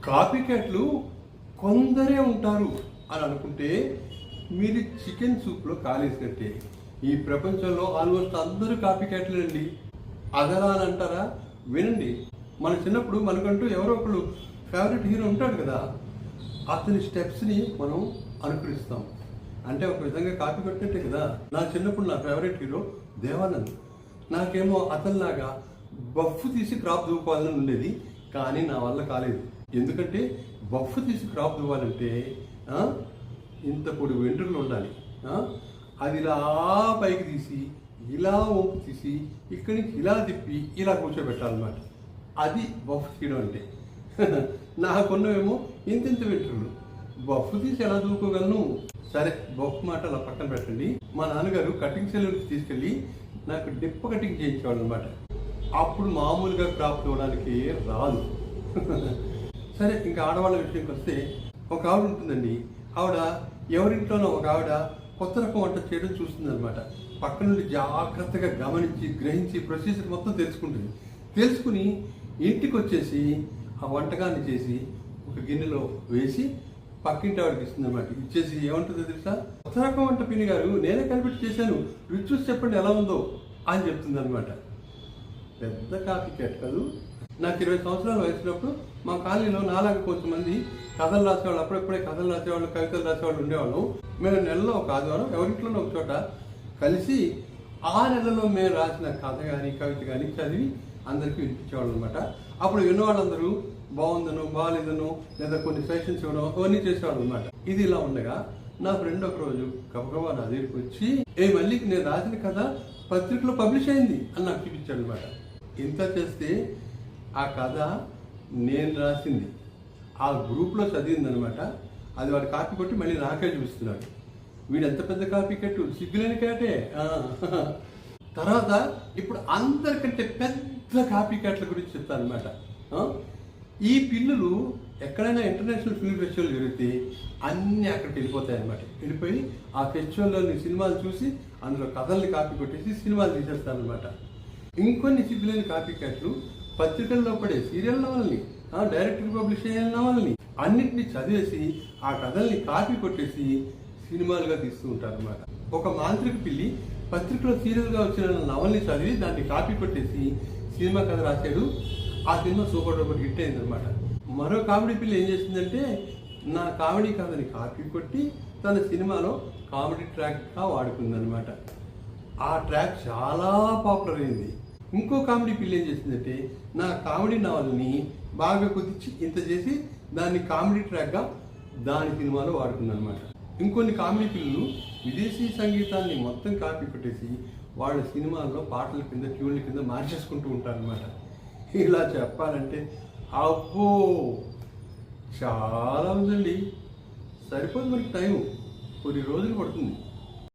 Copy క్యాట్లు కొందరే ఉంటారు అని అనుకుంటే మీరు చికెన్ సూప్లో కాలేసినట్టే. ఈ ప్రపంచంలో ఆల్మోస్ట్ అందరూ కాపీ క్యాట్లేనండి. అదలా అని అంటారా? వినండి, మన చిన్నప్పుడు మనకంటూ ఎవరో ఒకళ్ళు ఫేవరెట్ హీరో ఉంటాడు కదా, అతని స్టెప్స్ని మనం అనుకరిస్తాం. అంటే ఒక విధంగా కాపీ కొట్టినట్టే కదా. నా చిన్నప్పుడు నా ఫేవరెట్ హీరో దేవానంద్. నాకేమో అతనిలాగా బఫ్ తీసి క్రాప్ దూకోవాలని ఉండేది, కానీ నా వల్ల కాలేదు. ఎందుకంటే బఫ్ తీసి క్రాప్ దువ్వాలంటే ఇంత పొడి వెంట్రుకలు ఉండాలి. అది ఇలా పైకి తీసి ఇలా వంపు తీసి ఇక్కడి నుంచి ఇలా తిప్పి ఇలా కూర్చోబెట్టాలన్నమాట. అది బఫ్ తీయడం అంటే. నాకున్నవేమో ఇంత వెంట్రుకలు, బఫ్ తీసి ఎలా దూకోగలను? సరే, బఫ్ మాట అలా పక్కన పెట్టండి. మా నాన్నగారు కటింగ్ సెలూన్కి తీసుకెళ్ళి నాకు డిప్ప కటింగ్ చేయించేవాడు అనమాట. అప్పుడు మామూలుగా క్రాప్ తోవడానికి రాదు. సరే, ఇంకా ఆడవాళ్ళ విషయంకి వస్తే ఒక ఆవిడ ఉంటుందండి. ఆవిడ ఎవరింట్లోనో ఒక ఆవిడ కొత్త రకం వంట చేయడం చూస్తుంది అనమాట. పక్క నుండి జాగ్రత్తగా గమనించి గ్రహించి ప్రొసీజర్ మొత్తం తెలుసుకుంటుంది. తెలుసుకుని ఇంటికి వచ్చేసి ఆ వంటకాన్ని చేసి ఒక గిన్నెలో వేసి పక్కింటి ఆవిడకి ఇస్తుంది అనమాట. ఇచ్చేసి ఏమంటుందో తెలుసా? కొత్త రకం వంట పిన్ని గారు, నేనే కనిపెట్టి చేశాను, రుచి చూసి చెప్పండి ఎలా ఉందో అని చెప్తుంది అనమాట. పెద్ద కాపీ క్యాట్ కాదు. నాకు 20 సంవత్సరాలు వయసున్నప్పుడు మా కాలనీలో నాలాగా కొంతమంది కథలు రాసేవాళ్ళు, అప్పుడప్పుడే కథలు రాసేవాళ్ళు, కవితలు రాసేవాళ్ళు ఉండేవాళ్ళం. మేము నెలలో ఒక ఆదివారం ఎవరింట్లోనో ఒక చోట కలిసి ఆ నెలలో మేము రాసిన కథ కానీ కవిత కానీ చదివి అందరికీ వినిపించేవాళ్ళు అనమాట. అప్పుడు విన్నవాళ్ళందరూ బాగుందనో బాగాలేదనో లేదా కొన్ని సజెషన్స్ ఇవ్వడం అవన్నీ చేసేవాళ్ళు అనమాట. ఇది ఇలా ఉండగా నా ఫ్రెండ్ ఒకరోజు గబగబా నా దగ్గరికి వచ్చి, మళ్ళీ నేను రాసిన కథ పత్రికలో పబ్లిష్ అయింది అని నాకు చూపించాడు అనమాట. ఇంత చేస్తే ఆ కథ నేను రాసింది ఆ గ్రూప్లో చదివింది అనమాట. అది వాడు కాపీ కొట్టి మళ్ళీ నాకే చూపిస్తున్నాడు. వీడు ఎంత పెద్ద కాపీ కట్టు, సిగ్గులేని క్యాటే. తర్వాత ఇప్పుడు అందరికంటే పెద్ద కాపీ క్యాట్ల గురించి చెప్తాను అనమాట. ఈ పిల్లులు ఎక్కడైనా ఇంటర్నేషనల్ ఫిల్మ్ ఫెస్టివల్ జరిగితే అన్నీ అక్కడికి వెళ్ళిపోతాయి అనమాట. వెళ్ళిపోయి ఆ ఫెస్టివల్లోని సినిమాలు చూసి అందులో కథల్ని కాపీ కొట్టేసి సినిమాలు తీసేస్తారనమాట. ఇంకొన్ని సిగ్గులేని కాపీ క్యాట్లు పత్రికల్లో పడే సీరియల్ నవల్ని, డైరెక్టర్ పబ్లిష్ అయిన నవల్ని అన్నింటినీ చదివేసి ఆ కథల్ని కాపీ కొట్టేసి సినిమాలుగా తీస్తూ ఉంటారన్నమాట. ఒక మాంత్రిక పిల్లి పత్రికలో సీరియల్గా వచ్చిన నవల్ని చదివి దాన్ని కాపీ కొట్టేసి సినిమా కథ రాశాడు. ఆ సినిమా సూపర్ డూపర్ హిట్ అయిందనమాట. మరో కామెడీ పిల్లి ఏం చేసిందంటే నా కామెడీ కథని కాపీ కొట్టి తన సినిమాలో కామెడీ ట్రాక్గా వాడుకుందనమాట. ఆ ట్రాక్ చాలా పాపులర్ అయింది. ఇంకో కామెడీ పిల్లి ఏం చేసిందంటే నా కామెడీ నవల్ని బాగా కుదిర్చి ఇంత చేసి దాన్ని కామెడీ ట్రాక్గా దాని సినిమాలో వాడుకుందనమాట. ఇంకొన్ని కామెడీ పిల్లలు విదేశీ సంగీతాన్ని మొత్తం కాపీ కొట్టేసి వాళ్ళ సినిమాల్లో పాటల కింద ట్యూన్ల కింద మార్చేసుకుంటూ ఉంటారనమాట. ఇలా చెప్పాలంటే అబ్బో చాలా ఉందండి. సరిపోదు మనకి టైం, కొన్ని రోజులు పడుతుంది.